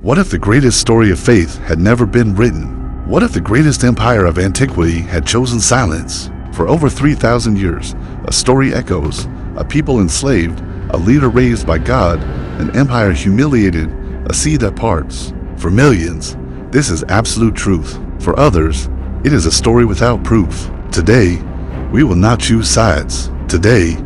What if the greatest story of faith had never been written? What if the greatest empire of antiquity had chosen silence? For over 3,000 years, a story echoes, a people enslaved, a leader raised by God, an empire humiliated, a sea that parts. For millions, this is absolute truth. For others, it is a story without proof. Today, we will not choose sides. Today,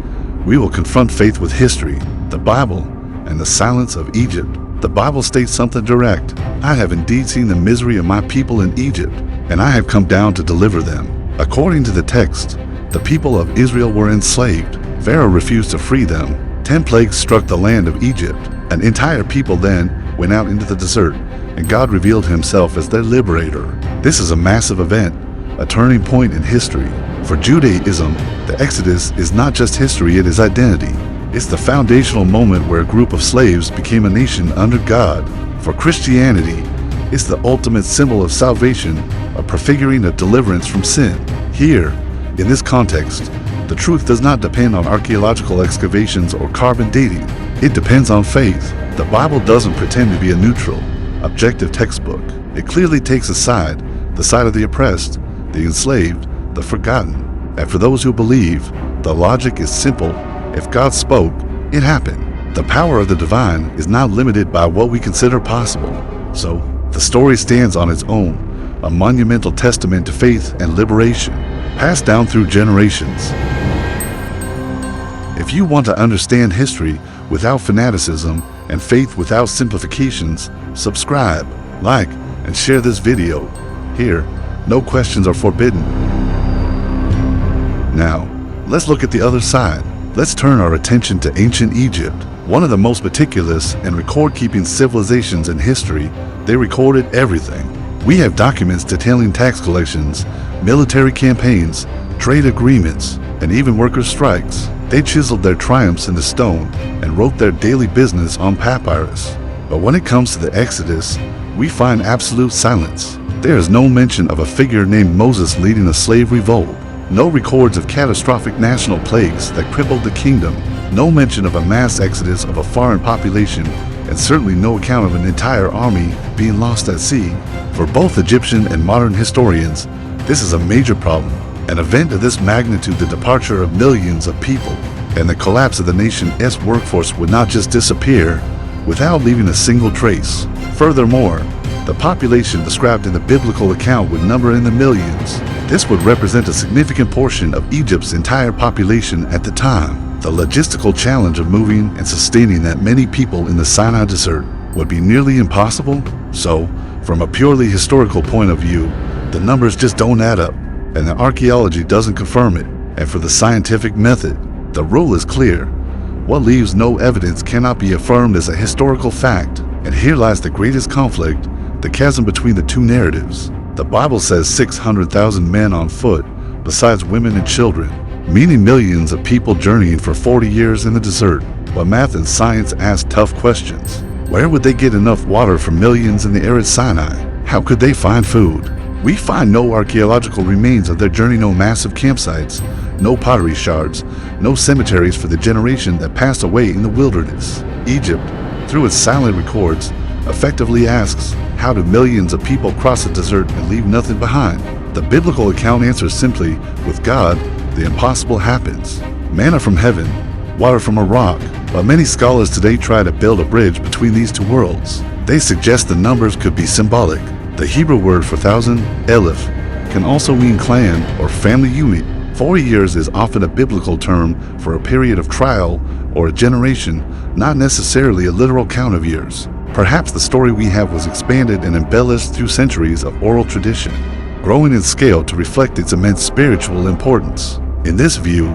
we will confront faith with history, the Bible, and the silence of Egypt. The Bible states something direct. I have indeed seen the misery of my people in Egypt, and I have come down to deliver them. According to the text, the people of Israel were enslaved. Pharaoh refused to free them. 10 plagues struck the land of Egypt. An entire people then went out into the desert, and God revealed himself as their liberator. This is a massive event, a turning point in history. For Judaism, the Exodus is not just history, it is identity. It's the foundational moment where a group of slaves became a nation under God. For Christianity, it's the ultimate symbol of salvation, a prefiguring of deliverance from sin. Here, in this context, the truth does not depend on archaeological excavations or carbon dating. It depends on faith. The Bible doesn't pretend to be a neutral, objective textbook. It clearly takes a side, the side of the oppressed, the enslaved, the forgotten. And for those who believe, the logic is simple. If God spoke, it happened. The power of the divine is not limited by what we consider possible. So, the story stands on its own, a monumental testament to faith and liberation, passed down through generations. If you want to understand history without fanaticism and faith without simplifications, subscribe, like, and share this video. Here, no questions are forbidden. Now, let's look at the other side. Let's turn our attention to ancient Egypt, one of the most meticulous and record-keeping civilizations in history. They recorded everything. We have documents detailing tax collections, military campaigns, trade agreements, and even worker strikes. They chiseled their triumphs into stone and wrote their daily business on papyrus. But when it comes to the Exodus, we find absolute silence. There is no mention of a figure named Moses leading a slave revolt. No records of catastrophic national plagues that crippled the kingdom. No mention of a mass exodus of a foreign population, and certainly no account of an entire army being lost at sea. For both Egyptian and modern historians, this is a major problem. An event of this magnitude, the departure of millions of people, and the collapse of the nation's workforce would not just disappear without leaving a single trace. Furthermore, the population described in the biblical account would number in the millions. This would represent a significant portion of Egypt's entire population at the time. The logistical challenge of moving and sustaining that many people in the Sinai desert would be nearly impossible. So, from a purely historical point of view, the numbers just don't add up, and the archaeology doesn't confirm it. And for the scientific method, the rule is clear. What leaves no evidence cannot be affirmed as a historical fact. And here lies the greatest conflict, the chasm between the two narratives. The Bible says 600,000 men on foot, besides women and children, meaning millions of people journeying for 40 years in the desert. But math and science ask tough questions. Where would they get enough water for millions in the arid Sinai? How could they find food? We find no archaeological remains of their journey, no massive campsites, no pottery shards, no cemeteries for the generation that passed away in the wilderness. Egypt, through its silent records, effectively asks, how do millions of people cross the desert and leave nothing behind? The biblical account answers simply, with God, the impossible happens. Manna from heaven, water from a rock. But many scholars today try to build a bridge between these two worlds. They suggest the numbers could be symbolic. The Hebrew word for thousand, elif, can also mean clan or family unit. 40 years is often a biblical term for a period of trial or a generation, not necessarily a literal count of years. Perhaps the story we have was expanded and embellished through centuries of oral tradition, growing in scale to reflect its immense spiritual importance. In this view,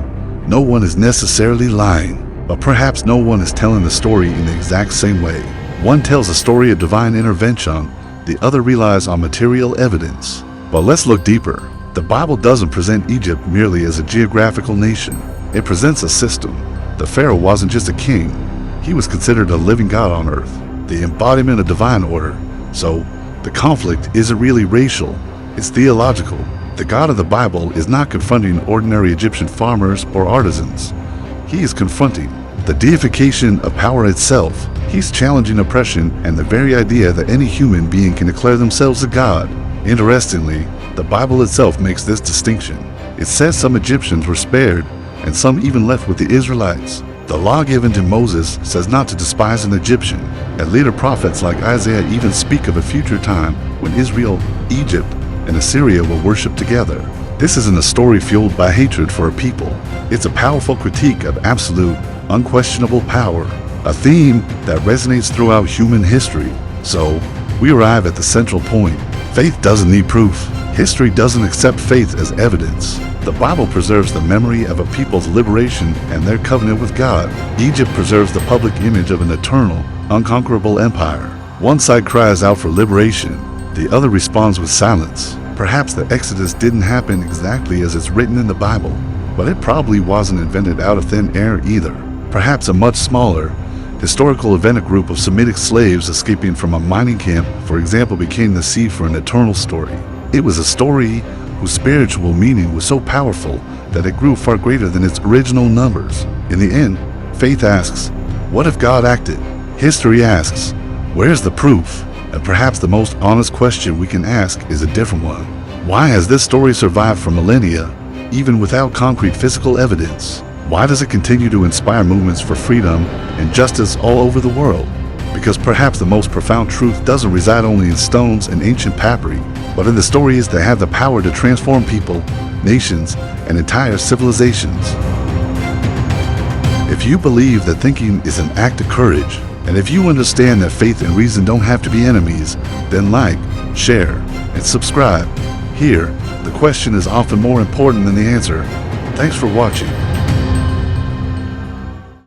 no one is necessarily lying, but perhaps no one is telling the story in the exact same way. One tells a story of divine intervention, the other relies on material evidence. But let's look deeper. The Bible doesn't present Egypt merely as a geographical nation. It presents a system. The Pharaoh wasn't just a king. He was considered a living God on earth, the embodiment of divine order. So, the conflict isn't really racial, it's theological. The God of the Bible is not confronting ordinary Egyptian farmers or artisans. He is confronting the deification of power itself. He's challenging oppression and the very idea that any human being can declare themselves a god. Interestingly, the Bible itself makes this distinction. It says some Egyptians were spared, and some even left with the Israelites. The law given to Moses says not to despise an Egyptian, and later prophets like Isaiah even speak of a future time when Israel, Egypt, and Assyria will worship together. This isn't a story fueled by hatred for a people. It's a powerful critique of absolute, unquestionable power, a theme that resonates throughout human history. So, we arrive at the central point. Faith doesn't need proof. History doesn't accept faith as evidence. The Bible preserves the memory of a people's liberation and their covenant with God. Egypt preserves the public image of an eternal, unconquerable empire. One side cries out for liberation, the other responds with silence. Perhaps the Exodus didn't happen exactly as it's written in the Bible, but it probably wasn't invented out of thin air either. Perhaps a much smaller, historical event, a group of Semitic slaves escaping from a mining camp, for example, became the seed for an eternal story. It was a story whose spiritual meaning was so powerful that it grew far greater than its original numbers. In the end, faith asks, what if God acted? History asks, where's the proof? And perhaps the most honest question we can ask is a different one. Why has this story survived for millennia, even without concrete physical evidence? Why does it continue to inspire movements for freedom and justice all over the world? Because perhaps the most profound truth doesn't reside only in stones and ancient papyri, but in the stories that have the power to transform people, nations, and entire civilizations. If you believe that thinking is an act of courage, and if you understand that faith and reason don't have to be enemies, then like, share, and subscribe. Here, the question is often more important than the answer. Thanks for watching.